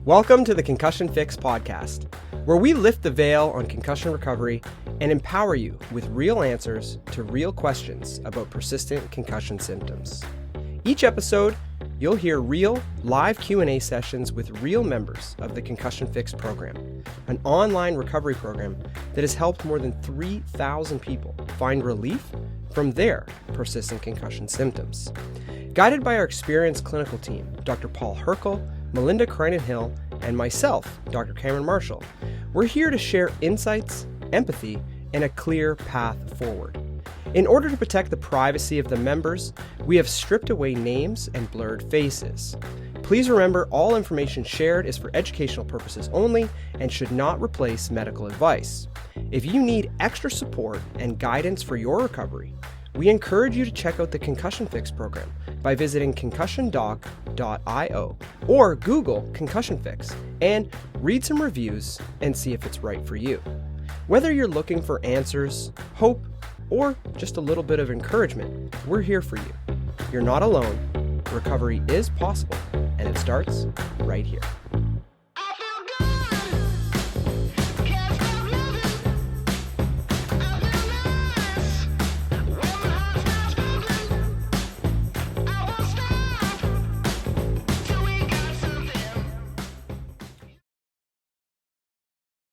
Welcome to the Concussion Fix podcast, where we lift the veil on concussion recovery and empower you with real answers to real questions about persistent concussion symptoms. Each episode, you'll hear real, live Q&A sessions with real members of the Concussion Fix program, an online recovery program that has helped more than 3,000 people find relief from their persistent concussion symptoms. Guided by our experienced clinical team, Dr. Paul Hrkal, Melinda Krynen Hill, and myself, Dr. Cameron Marshall, we're here to share insights, empathy, and a clear path forward. In order to protect the privacy of the members, we have stripped away names and blurred faces. Please remember all information shared is for educational purposes only and should not replace medical advice. If you need extra support and guidance for your recovery, we encourage you to check out the Concussion Fix program by visiting concussiondoc.io or Google Concussion Fix and read some reviews and see if it's right for you. Whether you're looking for answers, hope, or just a little bit of encouragement, we're here for you. You're not alone. Recovery is possible, and it starts right here.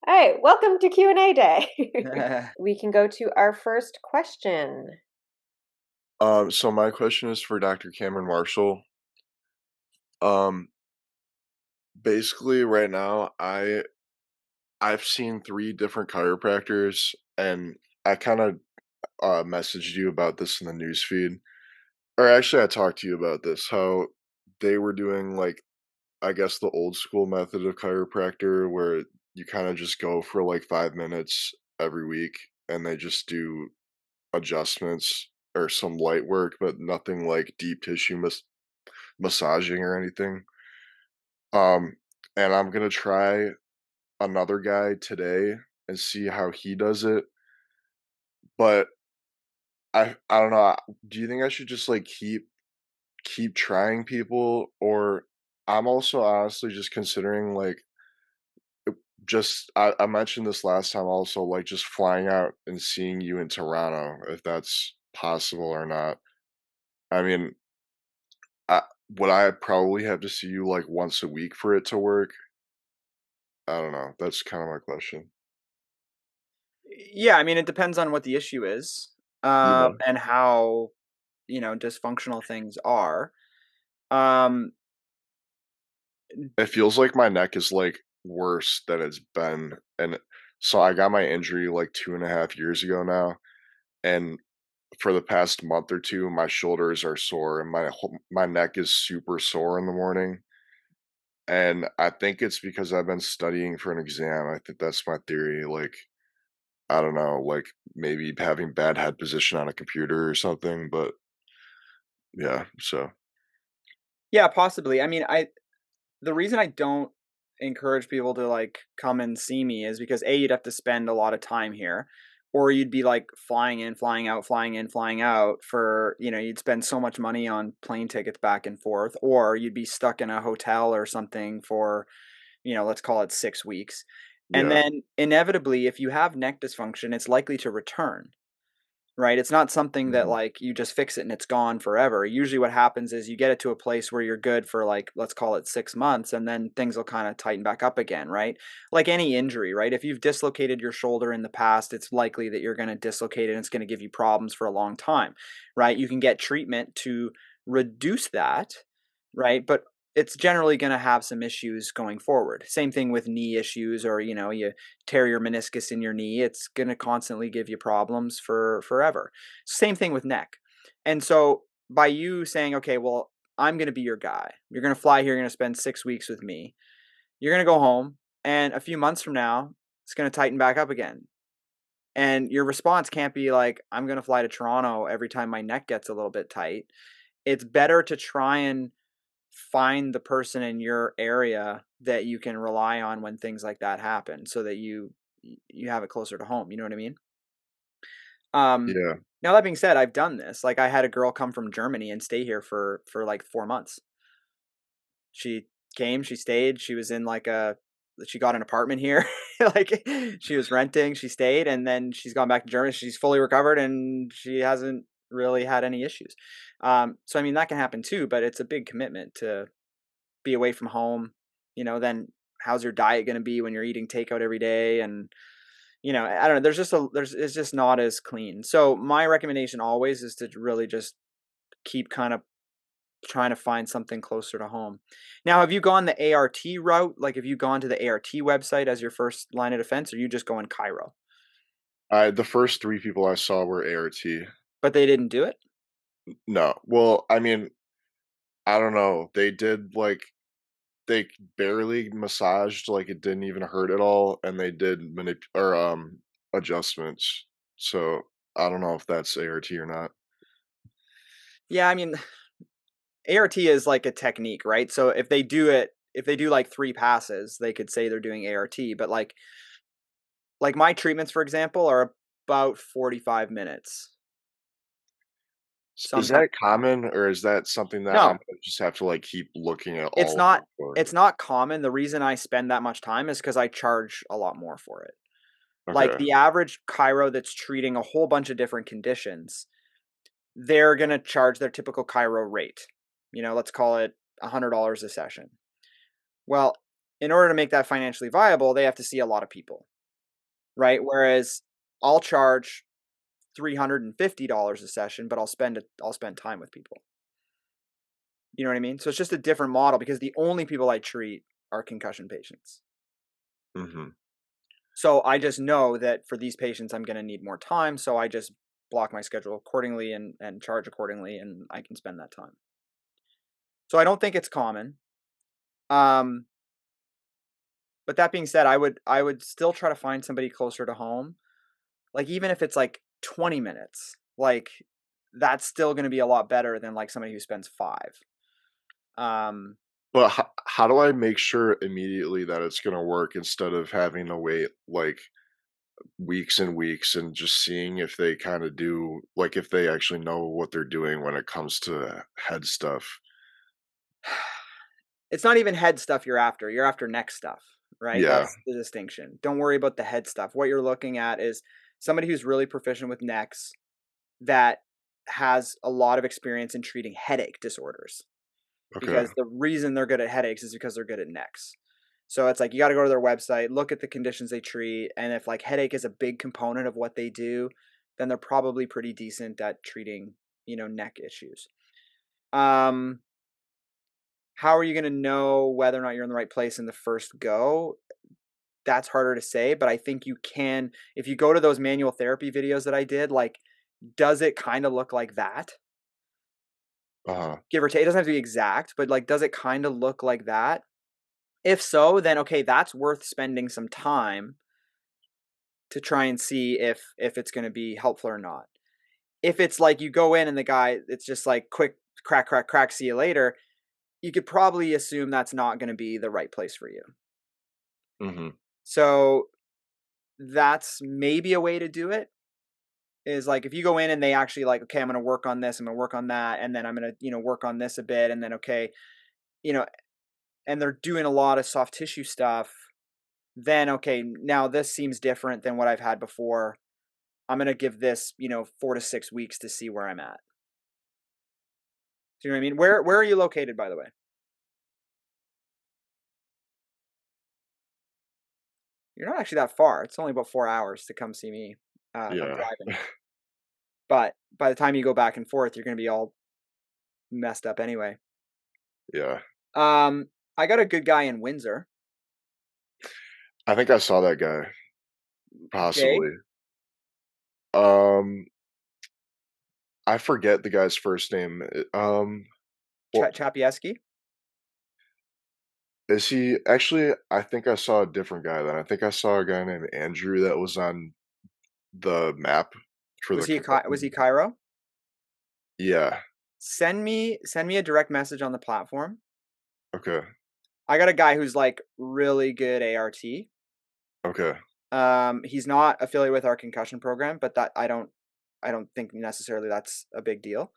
All right, welcome to Q&A day. We can go to our first question. So my question is for Dr. Cameron Marshall. Basically right now I've seen 3 different chiropractors, and I kind of messaged you about this in the news feed. Or actually I talked to you about this, how they were doing, like, I guess the old school method of chiropractor where you kind of just go for like 5 minutes every week and they just do adjustments or some light work, but nothing like deep tissue massaging or anything. Um, and I'm gonna try another guy today and see how he does it. But I don't know. Do you think I should just like keep trying people, or I'm also honestly just considering like just I mentioned this last time also, like just flying out and seeing you in Toronto if that's possible or not. I mean, I would I probably have to see you, like, once a week for it to work? I don't know, that's kinda my question. Yeah, I mean, it depends on what the issue is, Yeah. and how, dysfunctional things are. Um, It feels like my neck is, like, worse than it's been, and so I got my injury, like, 2.5 years ago now, and for the past month or 2, my shoulders are sore and my neck is super sore in the morning, and I think it's because I've been studying for an exam. I think that's my theory, like, I don't know, like, maybe having bad head position on a computer or something, but yeah, so yeah, possibly. I mean, the reason I don't encourage people to like come and see me is because A, you'd have to spend a lot of time here, or you'd be like flying in, flying out, flying in, flying out for, you'd spend so much money on plane tickets back and forth, or you'd be stuck in a hotel or something for, let's call it 6 weeks. And yeah. then inevitably, if you have neck dysfunction, it's likely to return. Right? It's not something that, Mhm. like, you just fix it and it's gone forever. Usually what happens is you get it to a place where you're good for, like, let's call it 6 months, and then things will kinda tighten back up again, right? Like any injury, right? If you've dislocated your shoulder in the past, it's likely that you're gonna dislocate it and it's gonna give you problems for a long time, right? You can get treatment to reduce that, right? But it's generally gonna have some issues going forward. Same thing with knee issues, or, you tear your meniscus in your knee, it's going to constantly give you problems for forever. Same thing with neck. And so by you saying, okay, well, I'm going to be your guy, you're going to fly here, you're going to spend 6 weeks with me, you're going to go home, and a few months from now, it's going to tighten back up again. And your response can't be like, I'm going to fly to Toronto every time my neck gets a little bit tight. It's better to try and find the person in your area that you can rely on when things like that happen, so that you have it closer to home, you know what I mean? Um, Yeah. Now that being said, I've done this. Like, I had a girl come from Germany and stay here for like 4 months. She came, she stayed, she was in like she got an apartment here, like she was renting, she stayed, and then she's gone back to Germany. She's fully recovered and she hasn't really had any issues. So I mean that can happen too, but it's a big commitment to be away from home. Then how's your diet going to be when you're eating takeout every day? And I don't know. It's just not as clean. So my recommendation always is to really just keep kind of trying to find something closer to home. Now, have you gone the ART route? Like, have you gone to the ART website as your first line of defense, or you just going Cairo? The first 3 people I saw were ART. But they didn't do it? No. Well, I mean, I don't know. They barely massaged, like, it didn't even hurt at all, and they did adjustments. So, I don't know if that's ART or not. Yeah, I mean, ART is like a technique, right? So if they do like 3 passes, they could say they're doing ART, but like my treatments, for example, are about 45 minutes. Is Sometimes that common, or is that something that I'm no, gonna just have to, like, keep looking at it's all of not them for? it's not common. The reason I spend that much time is because I charge a lot more for it. Like Okay, the average chiro that's treating a whole bunch of different conditions, they're gonna charge their typical chiro rate. Let's call it $100 a session. Well, in order to make that financially viable, they have to see a lot of people, right? Whereas I'll charge $350 a session, but I'll spend time with people. You know what I mean? So it's just a different model because the only people I treat are concussion patients. mhm. So I just know that for these patients, I'm going to need more time. So I just block my schedule accordingly and charge accordingly, and I can spend that time. So I don't think it's common. Um, but that being said, I would still try to find somebody closer to home. Like even if it's like 20 minutes, like that's still going to be a lot better than like somebody who spends 5. Um, But how do I make sure immediately that it's gonna work instead of having to wait, like, weeks and weeks and just seeing if they kinda do like, if they actually know what they're doing when it comes to head stuff? it's not even head stuff you're after. You're after neck stuff, right? Yeah, That's the distinction. Don't worry about the head stuff. What you're looking at is somebody who's really proficient with necks that has a lot of experience in treating headache disorders. okay, Because the reason they're good at headaches is because they're good at necks. So it's like you got to go to their website, look at the conditions they treat, and if like headache is a big component of what they do, then they're probably pretty decent at treating, neck issues. Um how are you going to know whether or not you're in the right place in the first go? That's harder to say, but I think you can if you go to those manual therapy videos that I did, like does it kind of look like that? uh-huh, Give or take. It doesn't have to be exact, but like does it kind of look like that? If so, then okay, that's worth spending some time to try and see if it's going to be helpful or not. If it's like you go in and the guy, it's just like quick crack, crack, crack, see you later, you could probably assume that's not going to be the right place for you. mhm, So that's maybe a way to do it is like if you go in and they actually like, okay, I'm going to work on this, I'm going to work on that, and then I'm going to, work on this a bit, and then okay, you know, and they're doing a lot of soft tissue stuff, then okay, now this seems different than what I've had before. I'm going to give this, 4 to 6 weeks to see where I'm at. Do you know what I mean? Where are you located, by the way? You're not actually that far. It's only about 4 hours to come see me if I'm yeah, driving. But by the time you go back and forth, you're going to be all messed up anyway. yeah. Um, I got a good guy in Windsor. I think I saw that guy, Jay possibly. Um, I forget the guy's first name, well, Chapieski. is he actually, I think I saw a different guy then. I think I saw a guy named Andrew that was on the map for the Was he concussion. Cairo? Yeah, Send me a direct message on the platform. okay, I got a guy who's like really good ART. okay, He's not affiliated with our concussion program, but that I don't think necessarily that's a big deal.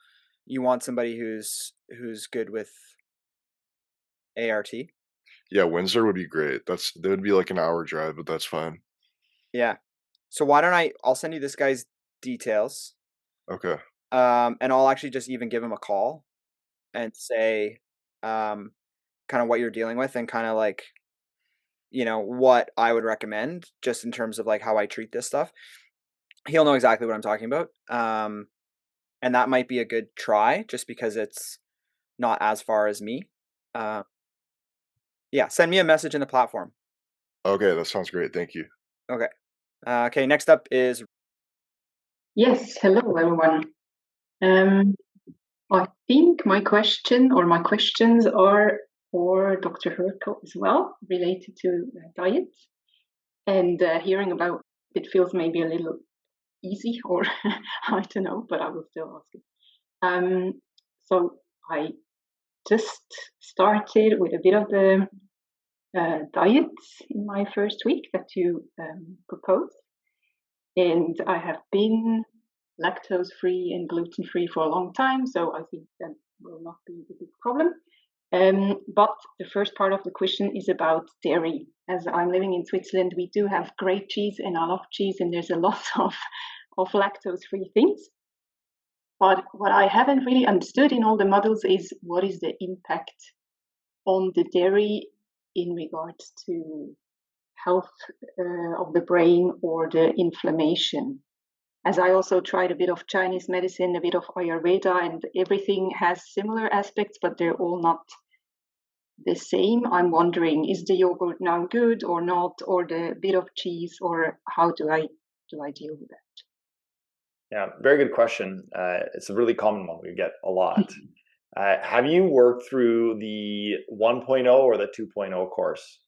You want somebody who's good with ART. Yeah, Windsor would be great. That would be like an hour drive, but that's fine. Yeah. So why don't I'll send you this guy's details. Okay. And I'll actually just even give him a call and say, kind of what you're dealing with and kind of like, what I would recommend just in terms of like how I treat this stuff. He'll know exactly what I'm talking about. And that might be a good try just because it's not as far as me. Uh, yeah, send me a message in the platform. Okay, that sounds great. Thank you. Okay. Okay, next up is Yes, hello everyone. I think my question or my questions are for Dr. Hrkal as well, related to diet. And hearing about it feels maybe a little easy, or I don't know, but I will still ask it. So I just started with a bit of the diet in my first week that you proposed. And I have been lactose free and gluten free for a long time, so I think that will not be a big problem. But the first part of the question is about dairy. As I'm living in Switzerland, we do have great cheese, and I love cheese, and there's a lot of lactose free things. But what I haven't really understood in all the models is what is the impact on the dairy in regards to health of the brain or the inflammation. As I also tried a bit of Chinese medicine, a bit of Ayurveda, and everything has similar aspects, but they're all not the same. I'm wondering, is the yogurt now good or not, or the bit of cheese, or how do I deal with that? Yeah, very good question. It's a really common one we get a lot. Have you worked through the 1.0 or the 2.0 course?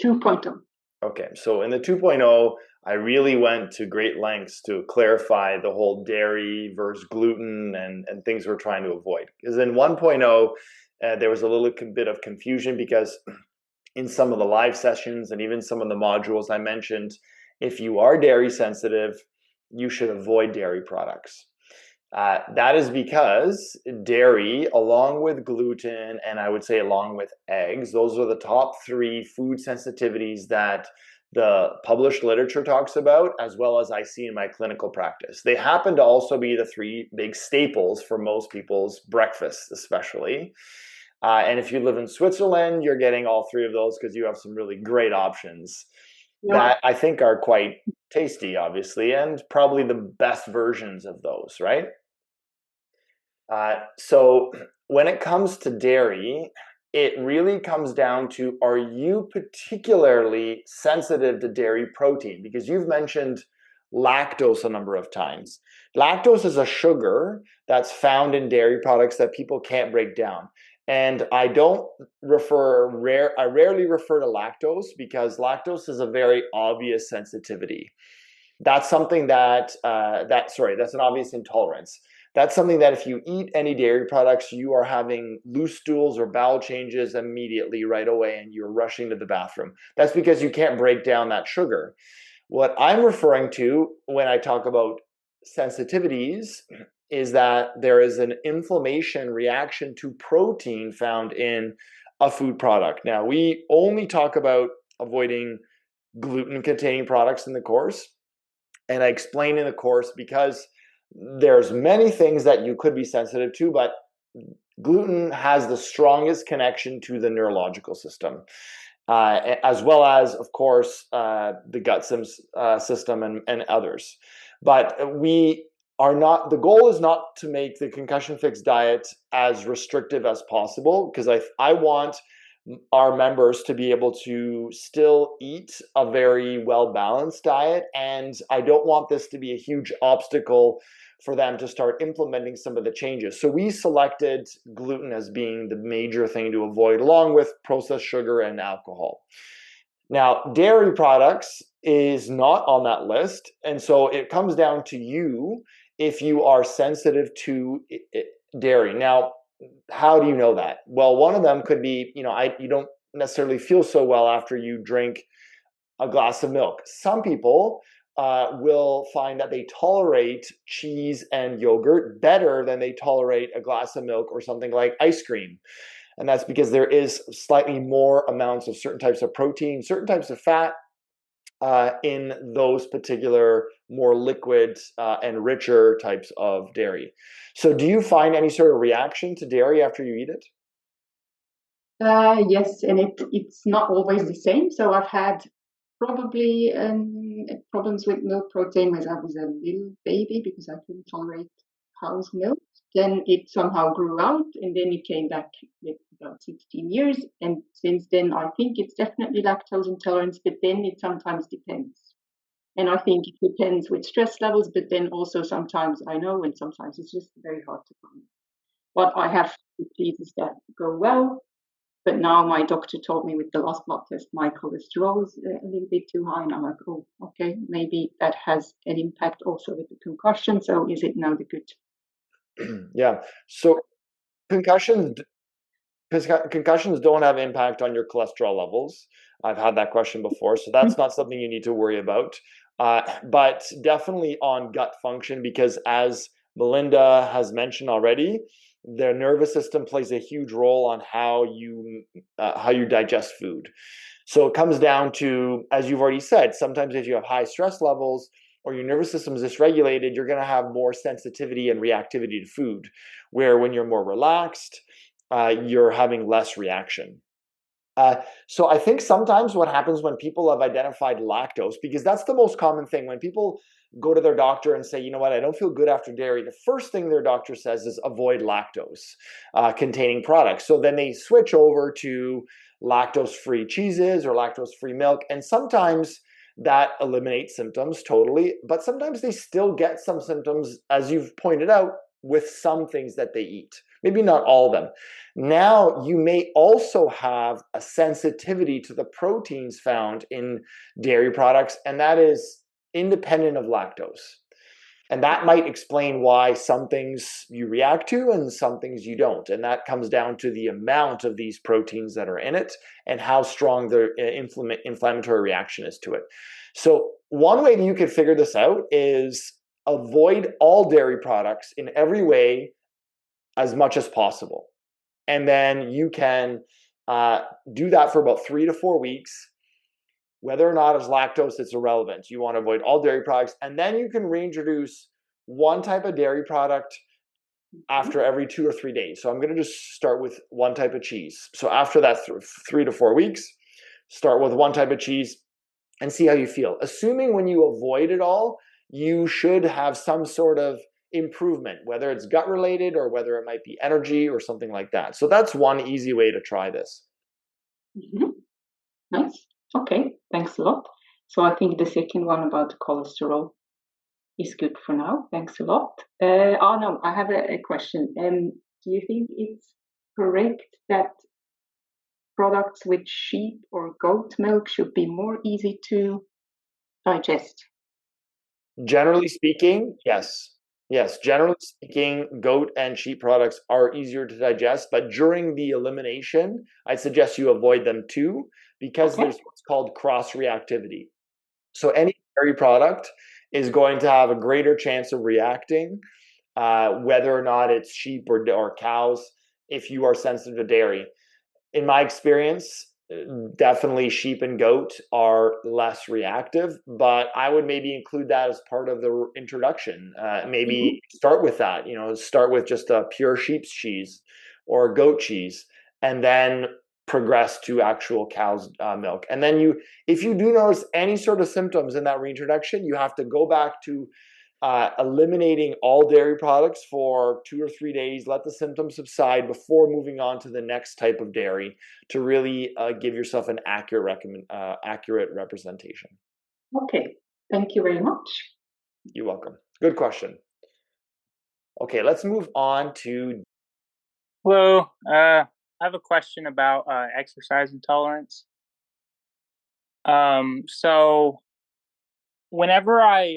2.0. Okay, so in the 2.0, I really went to great lengths to clarify the whole dairy versus gluten and things we're trying to avoid. Because in 1.0, there was a little bit of confusion because in some of the live sessions and even some of the modules I mentioned, if you are dairy sensitive, you should avoid dairy products. That is because dairy, along with gluten, and I would say along with eggs, those are the top 3 food sensitivities that the published literature talks about, as well as I see in my clinical practice. They happen to also be the 3 big staples for most people's breakfast, especially. And if you live in Switzerland, you're getting all 3 of those because you have some really great options that I think are quite tasty, obviously, and probably the best versions of those, right? So when it comes to dairy, it really comes down to, are you particularly sensitive to dairy protein? Because you've mentioned lactose a number of times. Lactose is a sugar that's found in dairy products that people can't break down. And I rarely refer to lactose because lactose is a very obvious sensitivity. That's something that's an obvious intolerance. That's something that if you eat any dairy products, you are having loose stools or bowel changes immediately right away and you're rushing to the bathroom. That's because you can't break down that sugar. What I'm referring to when I talk about sensitivities is that there is an inflammation reaction to protein found in a food product. Now, we only talk about avoiding gluten-containing products in the course, and I explain in the course because there's many things that you could be sensitive to, but gluten has the strongest connection to the neurological system, as well as, of course, the gut system and others. But the goal is not to make the Concussion Fix diet as restrictive as possible, because I want our members to be able to still eat a very well-balanced diet, and I don't want this to be a huge obstacle for them to start implementing some of the changes. So we selected gluten as being the major thing to avoid, along with processed sugar and alcohol. Now, dairy products is not on that list, and so it comes down to you if you are sensitive to dairy. Now, how do you know that? Well, one of them could be, you don't necessarily feel so well after you drink a glass of milk. Some people will find that they tolerate cheese and yogurt better than they tolerate a glass of milk or something like ice cream. And that's because there is slightly more amounts of certain types of protein, certain types of fat in those particular more liquid and richer types of dairy. So do you find any sort of reaction to dairy after you eat it? Yes, and it's not always the same. So I've had probably problems with milk protein when I was a little baby because I couldn't tolerate cow's milk. Then it somehow grew out, and then it came back with about 16 years. And since then, I think it's definitely lactose intolerance, but then it sometimes depends. And I think it depends with stress levels, but then also sometimes I know, and sometimes it's just very hard to find. What I have diseases that go well, but now my doctor told me with the last blood test, my cholesterol is a little bit too high. And I'm like, oh, okay, maybe that has an impact also with the concussion. So is it now the good? Yeah. So concussions don't have impact on your cholesterol levels. I've had that question before, so that's not something you need to worry about. But definitely on gut function, because as Melinda has mentioned already, the nervous system plays a huge role on how you digest food. So it comes down to, as you've already said, sometimes if you have high stress levels or your nervous system is dysregulated, you're going to have more sensitivity and reactivity to food, where when you're more relaxed, you're having less reaction. So I think sometimes what happens when people have identified lactose, because that's the most common thing, when people go to their doctor and say, you know what, I don't feel good after dairy, the first thing their doctor says is avoid lactose containing products. So then they switch over to lactose-free cheeses or lactose-free milk, and sometimes that eliminates symptoms totally, but sometimes they still get some symptoms, as you've pointed out, with some things that they eat. Maybe not all of them. Now, you may also have a sensitivity to the proteins found in dairy products, and that is independent of lactose. And that might explain why some things you react to and some things you don't. And that comes down to the amount of these proteins that are in it and how strong the inflammatory reaction is to it. So one way that you can figure this out is avoid all dairy products in every way as much as possible. And then you can do that for about 3 to 4 weeks. Whether or not it's lactose, it's irrelevant. You want to avoid all dairy products. And then you can reintroduce one type of dairy product after every 2 or 3 days. So I'm going to just start with one type of cheese. So after that 3 to 4 weeks, start with one type of cheese and see how you feel. Assuming when you avoid it all, you should have some sort of improvement, whether it's gut related or whether it might be energy or something like that. So that's one easy way to try this. Mm-hmm. Nice. Okay, thanks a lot. So I think the second one about cholesterol is good for now. Thanks a lot. No, I have a question. Do you think it's correct that products with sheep or goat milk should be more easy to digest? Generally speaking, yes. Yes, generally speaking, goat and sheep products are easier to digest, but during the elimination, I suggest you avoid them too, because there's what's called cross-reactivity. So any dairy product is going to have a greater chance of reacting, whether or not it's sheep or cows, if you are sensitive to dairy. In my experience, definitely sheep and goat are less reactive, but I would maybe include that as part of the introduction. Maybe start with that, start with just a pure sheep's cheese or goat cheese, and then progress to actual cow's milk. And then if you do notice any sort of symptoms in that reintroduction, you have to go back to eliminating all dairy products for 2 or 3 days, let the symptoms subside before moving on to the next type of dairy to really give yourself an accurate representation. Okay, thank you very much. You're welcome. Good question. Okay, let's move on to... Hello, I have a question about exercise intolerance. So whenever I've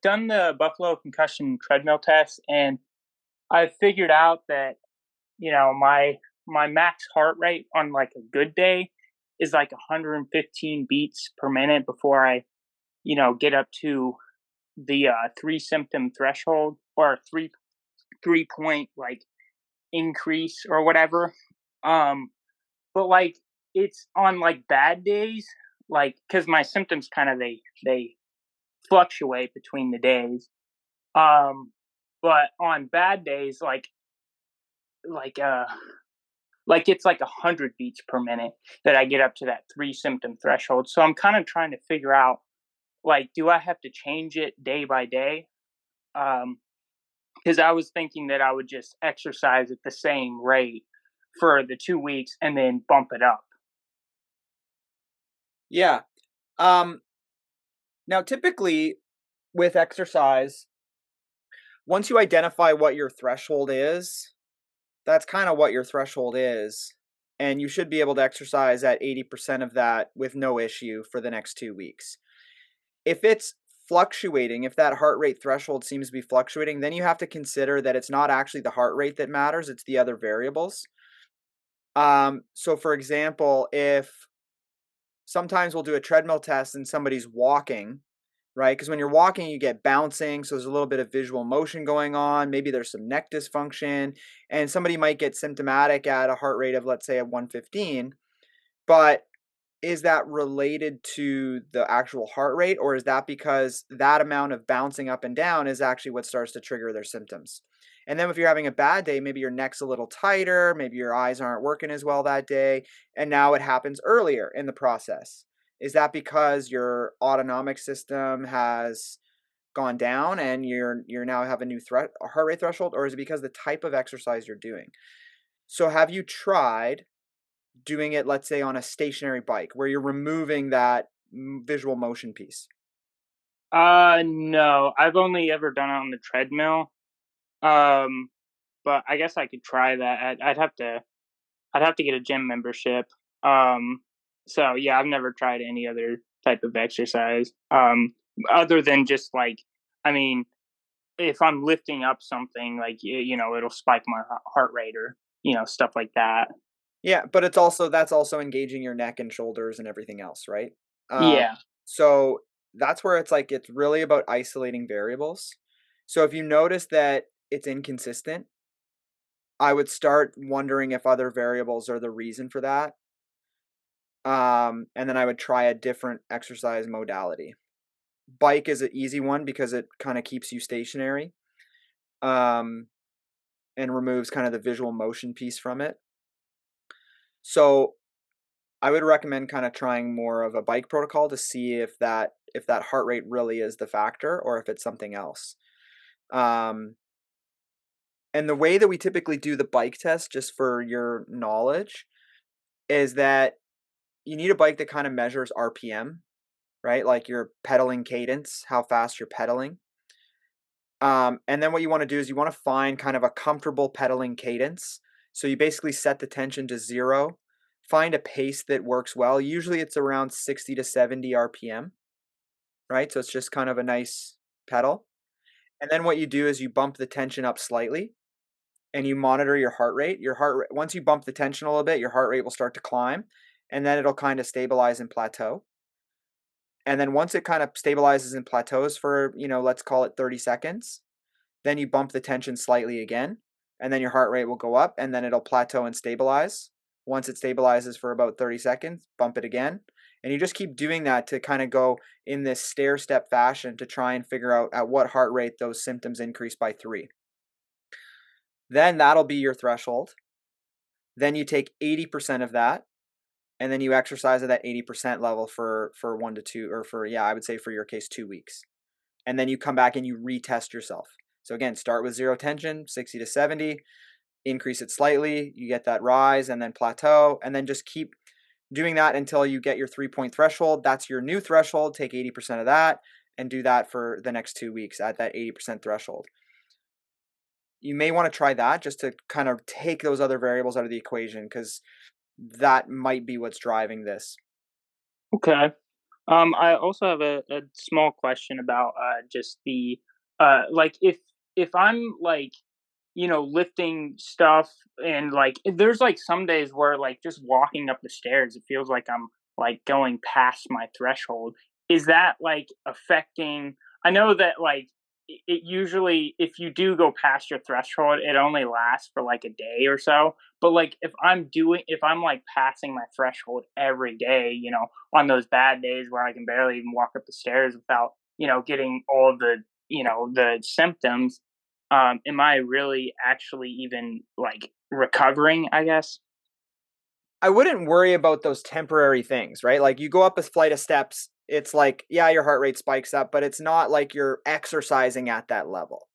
done the Buffalo concussion treadmill test, and I figured out that, my max heart rate on like a good day is like 115 beats per minute before I, get up to the 3 symptom threreshold, or 3 point like increase or whatever. But like it's on like bad days, like because my symptoms kind of they fluctuate between the days. But on bad days, like uh like it's like 100 beats per minute that I get up to that 3 symptom threshold. So I'm kind of trying to figure out, like, do I have to change it day by day? Because I was thinking that I would just exercise at the same rate for the 2 weeks and then bump it up. Yeah. Now, typically with exercise, once you identify what your threshold is, that's kind of what your threshold is. And you should be able to exercise at 80% of that with no issue for the next 2 weeks. If it's fluctuating, if that heart rate threshold seems to be fluctuating, then you have to consider that it's not actually the heart rate that matters, it's the other variables. So for example, if sometimes we'll do a treadmill test and somebody's walking, right? Because when you're walking, you get bouncing, so there's a little bit of visual motion going on. Maybe there's some neck dysfunction, and somebody might get symptomatic at a heart rate of, let's say, a 115. But is that related to the actual heart rate, or is that because that amount of bouncing up and down is actually what starts to trigger their symptoms? And then if you're having a bad day, maybe your neck's a little tighter, maybe your eyes aren't working as well that day, and now it happens earlier in the process. Is that because your autonomic system has gone down and you're now have a new heart rate threshold, or is it because the type of exercise you're doing? So have you tried doing it, let's say, on a stationary bike where you're removing that visual motion piece? No, I've only ever done it on the treadmill. But I guess I could try that. I'd have to get a gym membership. So yeah, I've never tried any other type of exercise. Other than just like, I mean, if I'm lifting up something, like, it'll spike my heart rate or, stuff like that. Yeah, but that's also engaging your neck and shoulders and everything else, right? Yeah. So that's where it's really about isolating variables. So if you notice that it's inconsistent, I would start wondering if other variables are the reason for that. And then I would try a different exercise modality. Bike is an easy one because it kind of keeps you stationary, and removes kind of the visual motion piece from it. So I would recommend kind of trying more of a bike protocol to see if that heart rate really is the factor or if it's something else. And the way that we typically do the bike test, just for your knowledge, is that you need a bike that kind of measures RPM, right? Like your pedaling cadence, how fast you're pedaling. And then what you want to do is you want to find kind of a comfortable pedaling cadence. So you basically set the tension to 0, find a pace that works well. Usually it's around 60 to 70 RPM, right? So it's just kind of a nice pedal. And then what you do is you bump the tension up slightly and you monitor your heart rate. Once you bump the tension a little bit, your heart rate will start to climb, and then it'll kind of stabilize and plateau. And then once it kind of stabilizes and plateaus for, let's call it 30 seconds, then you bump the tension slightly again, and then your heart rate will go up, and then it'll plateau and stabilize. Once it stabilizes for about 30 seconds, bump it again. And you just keep doing that to kind of go in this stair-step fashion to try and figure out at what heart rate those symptoms increase by 3. Then that'll be your threshold. Then you take 80% of that, and then you exercise at that 80% level for 1 to 2, or I would say for your case, 2 weeks. And then you come back and you retest yourself. So again, start with 0 tension, 60 to 70, increase it slightly, you get that rise, and then plateau, and then just keep doing that until you get your 3-point threshold. That's your new threshold. Take 80% of that and do that for the next 2 weeks at that 80% threshold. You may want to try that just to kind of take those other variables out of the equation, because that might be what's driving this. Okay. I also have a small question about just the like if I'm like, lifting stuff, and like there's like some days where like just walking up the stairs, it feels like I'm like going past my threshold. Is that like affecting? I know that like it usually, if you do go past your threshold, it only lasts for like a day or so. But like if I'm like passing my threshold every day, on those bad days where I can barely even walk up the stairs without, getting all of the symptoms, am I really actually even like recovering, I guess? I wouldn't worry about those temporary things, right? Like you go up a flight of steps, it's like, yeah, your heart rate spikes up, but it's not like you're exercising at that level,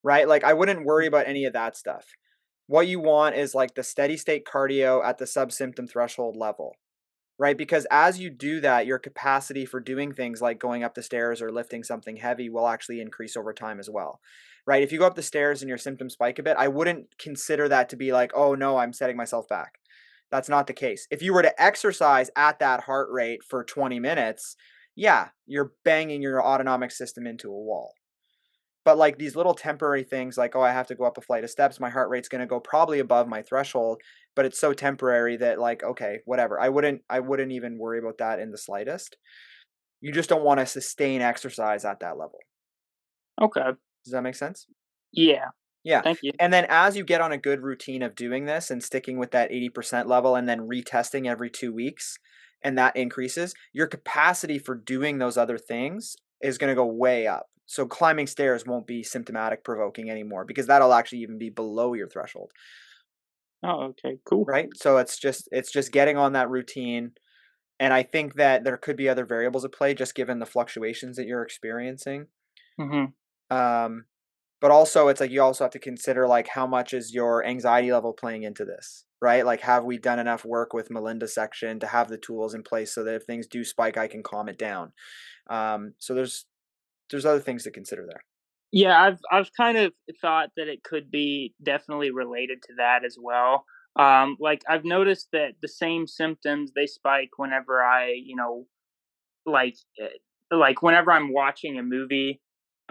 right? Like I wouldn't worry about any of that stuff. What you want is like the steady state cardio at the sub-symptom threshold level, right? Because as you do that, your capacity for doing things like going up the stairs or lifting something heavy will actually increase over time as well, right? If you go up the stairs and your symptoms spike a bit, I wouldn't consider that to be like, oh no, I'm setting myself back. That's not the case. If you were to exercise at that heart rate for 20 minutes, yeah, you're banging your autonomic system into a wall. But like these little temporary things like, oh, I have to go up a flight of steps, my heart rate's going to go probably above my threshold, but it's so temporary that like, okay, whatever. I wouldn't even worry about that in the slightest. You just don't want to sustain exercise at that level. Okay. Does that make sense? Yeah. Yeah. Thank you. And then as you get on a good routine of doing this and sticking with that 80% level and then retesting every 2 weeks, and that increases, your capacity for doing those other things is going to go way up. So climbing stairs won't be symptomatic provoking anymore because that'll actually even be below your threshold. Oh, okay, cool. Right? So it's just getting on that routine. And I think that there could be other variables at play just given the fluctuations that you're experiencing. Mm-hmm. But also it's like you also have to consider like how much is your anxiety level playing into this, right? Like have we done enough work with Melinda's section to have the tools in place so that if things do spike, I can calm it down. So there's other things to consider there. Yeah, I've kind of thought that it could be definitely related to that as well. Like I've noticed that the same symptoms they spike whenever I, like like whenever I'm watching a movie.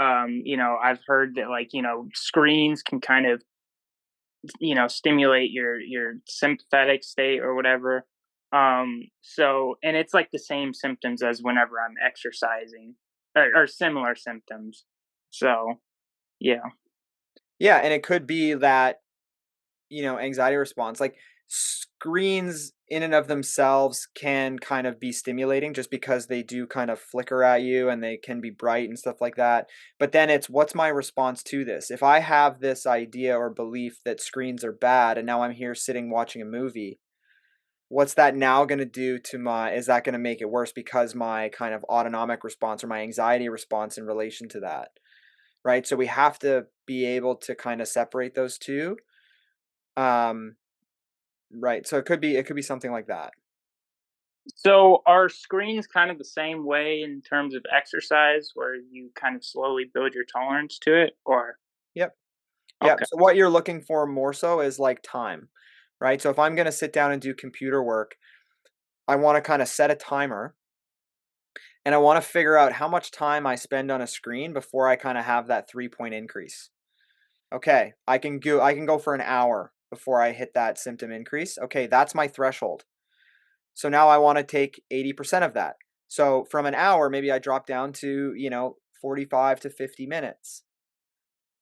I've heard that like, screens can kind of, stimulate your sympathetic state or whatever. So and it's like the same symptoms as whenever I'm exercising or similar symptoms. So, yeah. Yeah, and it could be that, anxiety response. Like screens in and of themselves can kind of be stimulating just because they do kind of flicker at you and they can be bright and stuff like that. But then it's what's my response to this? If I have this idea or belief that screens are bad and now I'm here sitting watching a movie, what's that now going to do to is that going to make it worse because my kind of autonomic response or my anxiety response in relation to that? Right? So we have to be able to kind of separate those two. Right. So it could be something like that. So are screens kind of the same way in terms of exercise where you kind of slowly build your tolerance to it or? Yep. Yep. Okay. So what you're looking for more so is like time, right? So if I'm going to sit down and do computer work, I want to kind of set a timer and I want to figure out how much time I spend on a screen before I kind of have that 3-point increase. Okay, I can go for an hour before I hit that symptom increase. Okay, that's my threshold. So now I want to take 80% of that. So from an hour, maybe I drop down to, 45 to 50 minutes,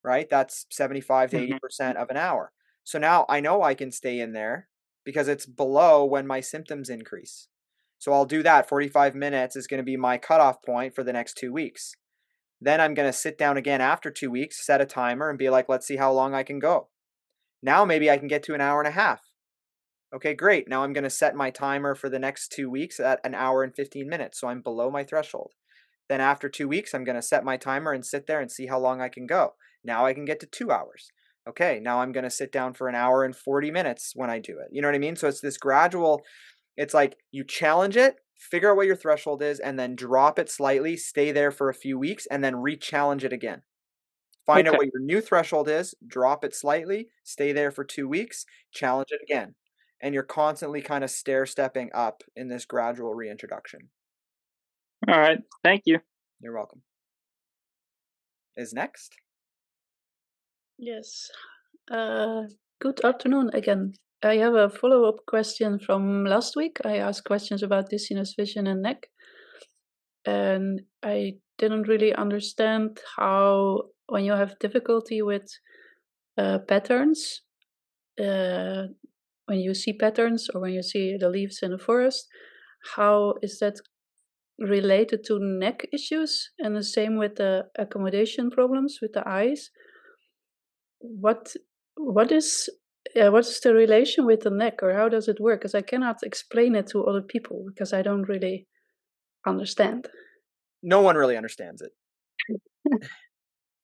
right? That's 75 to 80% of an hour. So now I know I can stay in there because it's below when my symptoms increase. So I'll do that. 45 minutes is going to be my cutoff point for the next 2 weeks. Then I'm going to sit down again after 2 weeks, set a timer and be like, let's see how long I can go. Now maybe I can get to an hour and a half. Okay, great. Now I'm going to set my timer for the next 2 weeks at an hour and 15 minutes. So I'm below my threshold. Then after 2 weeks, I'm going to set my timer and sit there and see how long I can go. Now I can get to 2 hours. Okay, now I'm going to sit down for an hour and 40 minutes when I do it. You know what I mean? So it's this gradual, it's like you challenge it, figure out what your threshold is, and then drop it slightly, stay there for a few weeks, and then re-challenge it again. Find out what your new threshold is, drop it slightly, stay there for 2 weeks, challenge it again. And you're constantly kind of stair-stepping up in this gradual reintroduction. All right. Thank you. You're welcome. Is next? Yes. Good afternoon again. I have a follow-up question from last week. I asked questions about dizziness, vision, and neck. And I didn't really understand how, when you have difficulty with patterns, when you see patterns or when you see the leaves in the forest, how is that related to neck issues? And the same with the accommodation problems with the eyes. What is the relation with the neck, or how does it work? Because I cannot explain it to other people because I don't really understand. No one really understands it.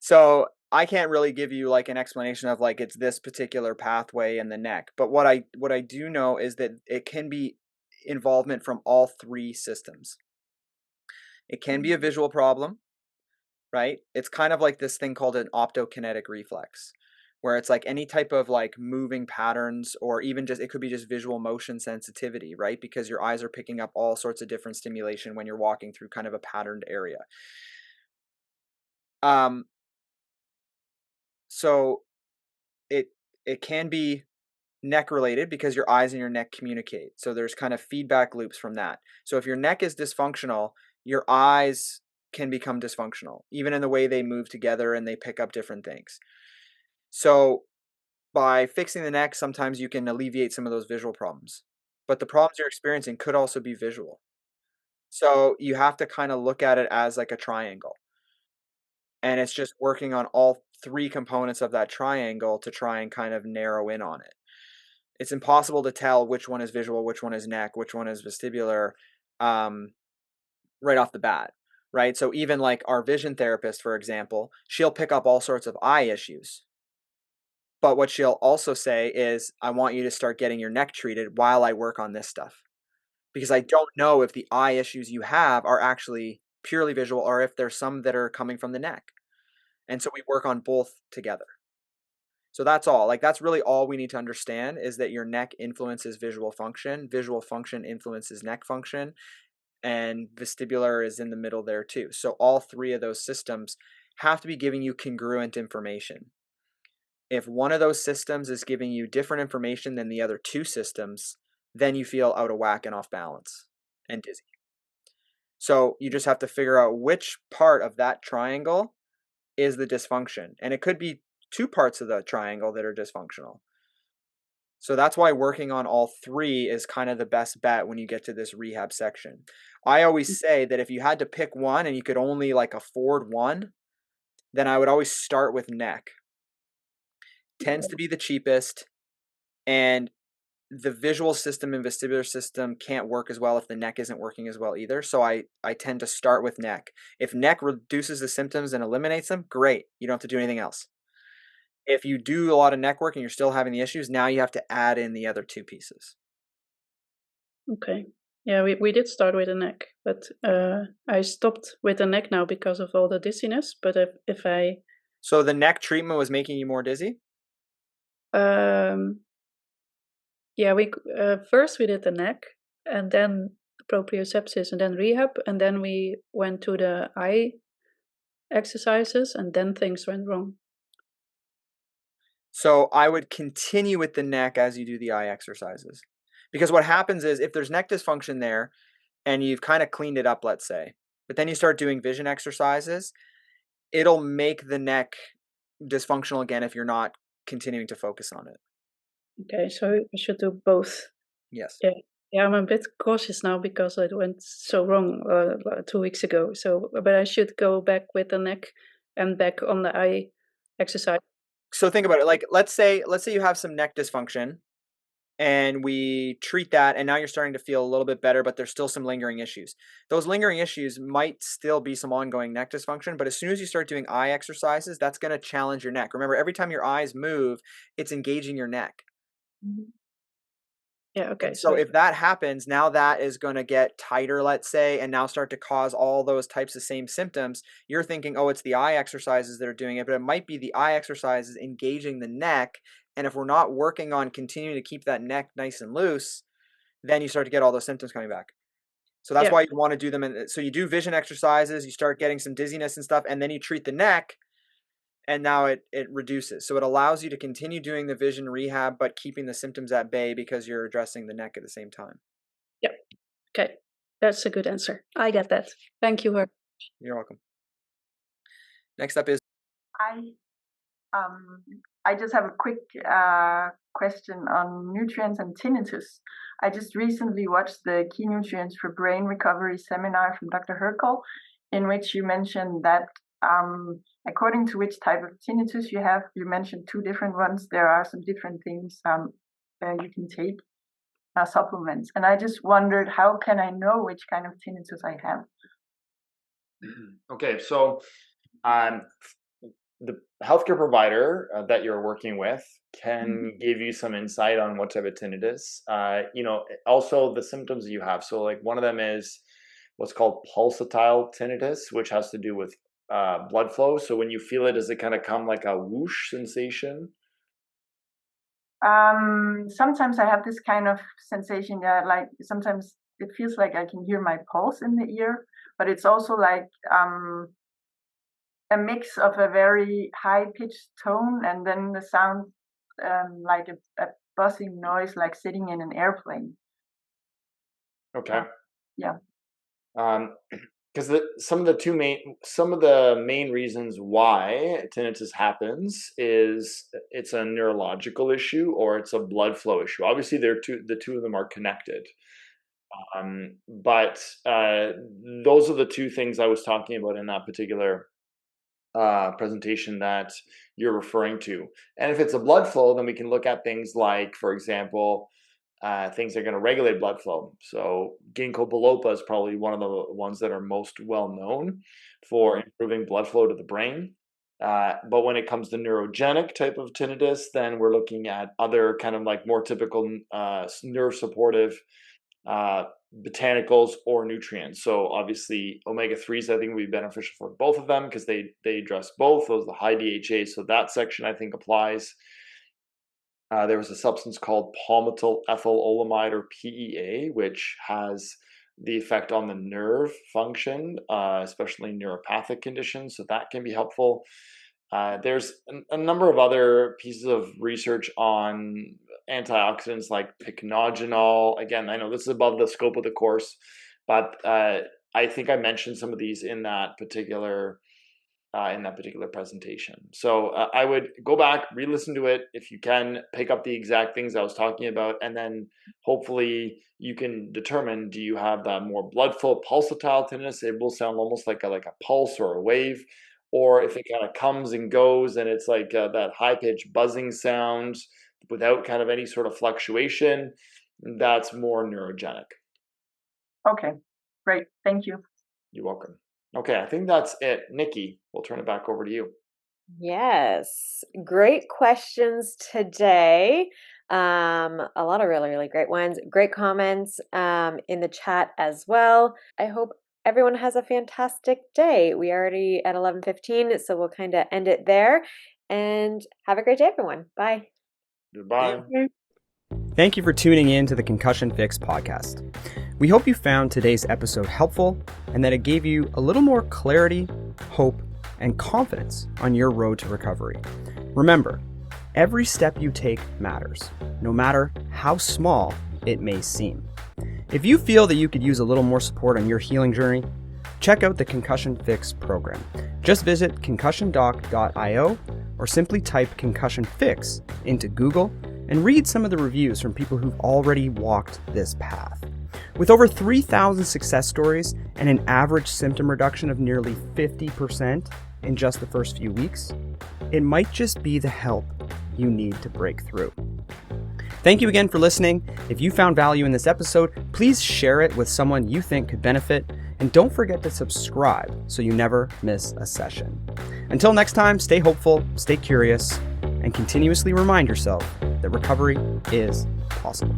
So I can't really give you like an explanation of like it's this particular pathway in the neck. But what I do know is that it can be involvement from all three systems. It can be a visual problem, right? It's kind of like this thing called an optokinetic reflex, where it's like any type of like moving patterns, or even just, it could be just visual motion sensitivity, right? Because your eyes are picking up all sorts of different stimulation when you're walking through kind of a patterned area. So it can be neck related because your eyes and your neck communicate. So there's kind of feedback loops from that. So if your neck is dysfunctional, your eyes can become dysfunctional, even in the way they move together and they pick up different things. So by fixing the neck, sometimes you can alleviate some of those visual problems. But the problems you're experiencing could also be visual. So you have to kind of look at it as like a triangle. And it's just working on all three components of that triangle to try and kind of narrow in on it. It's impossible to tell which one is visual, which one is neck, which one is vestibular, right off the bat, right? So even like our vision therapist, for example, she'll pick up all sorts of eye issues. But what she'll also say is, I want you to start getting your neck treated while I work on this stuff. Because I don't know if the eye issues you have are actually purely visual or if there's some that are coming from the neck. And so we work on both together. So that's all. Like, that's really all we need to understand, is that your neck influences visual function influences neck function, and vestibular is in the middle there too. So all three of those systems have to be giving you congruent information. If one of those systems is giving you different information than the other two systems, then you feel out of whack and off balance and dizzy. So you just have to figure out which part of that triangle is the dysfunction. And it could be two parts of the triangle that are dysfunctional. So that's why working on all three is kind of the best bet when you get to this rehab section. I always say that if you had to pick one and you could only like afford one, then I would always start with neck. Tends to be the cheapest, and the visual system and vestibular system can't work as well if the neck isn't working as well either. So I tend to start with neck. If neck reduces the symptoms and eliminates them, great. You don't have to do anything else. If you do a lot of neck work and you're still having the issues, now you have to add in the other two pieces. Okay. Yeah, we did start with the neck, but I stopped with the neck now because of all the dizziness. But if I... So the neck treatment was making you more dizzy? Yeah, we first we did the neck, and then proprioception, and then rehab, and then we went to the eye exercises, and then things went wrong. So I would continue with the neck as you do the eye exercises. Because what happens is, if there's neck dysfunction there and you've kind of cleaned it up, let's say, but then you start doing vision exercises, it'll make the neck dysfunctional again if you're not continuing to focus on it. Okay, so we should do both. Yes. Yeah, I'm a bit cautious now because it went so wrong 2 weeks ago. So, but I should go back with the neck and back on the eye exercise. So think about it. Like, let's say you have some neck dysfunction and we treat that, and now you're starting to feel a little bit better, but there's still some lingering issues. Those lingering issues might still be some ongoing neck dysfunction, but as soon as you start doing eye exercises, that's going to challenge your neck. Remember, every time your eyes move, it's engaging your neck. Mm-hmm. Yeah, okay. And so if that happens, now that is going to get tighter, let's say, and now start to cause all those types of same symptoms. You're thinking, oh, it's the eye exercises that are doing it, but it might be the eye exercises engaging the neck. And if we're not working on continuing to keep that neck nice and loose, then you start to get all those symptoms coming back. So that's why you want to do them. So you do vision exercises, you start getting some dizziness and stuff, and then you treat the neck. And now it reduces. So it allows you to continue doing the vision rehab, but keeping the symptoms at bay because you're addressing the neck at the same time. Yep. Okay. That's a good answer. I get that. Thank you. You're welcome. Next up is I just have a quick question on nutrients and tinnitus. I just recently watched the Key Nutrients for Brain Recovery seminar from Dr. Hrkal, in which you mentioned that according to which type of tinnitus you have, you mentioned 2 different ones. There are some different things you can take, supplements. And I just wondered, how can I know which kind of tinnitus I have? Okay, so the healthcare provider that you're working with can give you some insight on what type of tinnitus. Also the symptoms that you have. So like one of them is what's called pulsatile tinnitus, which has to do with blood flow. So when you feel it, does it kind of come like a whoosh sensation? Sometimes I have this kind of sensation that like sometimes it feels like I can hear my pulse in the ear, but it's also like a mix of a very high pitched tone and then the sound like a buzzing noise, like sitting in an airplane. Okay. Yeah. Because some of the main reasons why tinnitus happens is it's a neurological issue or it's a blood flow issue. Obviously, the two of them are connected. But those are the 2 things I was talking about in that particular presentation that you're referring to. And if it's a blood flow, then we can look at things like, for example, things that are going to regulate blood flow. So ginkgo biloba is probably one of the ones that are most well known for improving blood flow to the brain. But when it comes to neurogenic type of tinnitus, then we're looking at other kind of like more typical nerve supportive botanicals or nutrients. So obviously omega-3s I think would be beneficial for both of them because they address both. Those are the high DHA, so that section I think applies. There was a substance called palmityl ethylolamide or PEA, which has the effect on the nerve function, especially neuropathic conditions, so that can be helpful. There's a number of other pieces of research on antioxidants like pycnogenol. Again, I know this is above the scope of the course, but I think I mentioned some of these in that particular presentation. So I would go back, re-listen to it if you can, pick up the exact things I was talking about, and then hopefully you can determine, do you have that more blood flow pulsatile tinnitus? It will sound almost like a pulse or a wave. Or if it kind of comes and goes and it's like that high-pitched buzzing sound without kind of any sort of fluctuation, that's more neurogenic. Okay, great. Thank you. You're welcome. Okay, I think that's it. Nikki, we'll turn it back over to you. Yes, great questions today. A lot of really, really great ones. Great comments in the chat as well. I hope everyone has a fantastic day. We are already at 11:15, so we'll kind of end it there. And have a great day, everyone. Bye. Goodbye. Thank you for tuning in to the Concussion Fix podcast. We hope you found today's episode helpful and that it gave you a little more clarity, hope, and confidence on your road to recovery. Remember, every step you take matters, no matter how small it may seem. If you feel that you could use a little more support on your healing journey, check out the Concussion Fix program. Just visit concussiondoc.io or simply type Concussion Fix into Google and read some of the reviews from people who've already walked this path. With over 3,000 success stories and an average symptom reduction of nearly 50% in just the first few weeks, it might just be the help you need to break through. Thank you again for listening. If you found value in this episode, please share it with someone you think could benefit, and don't forget to subscribe so you never miss a session. Until next time, stay hopeful, stay curious, and continuously remind yourself that recovery is possible.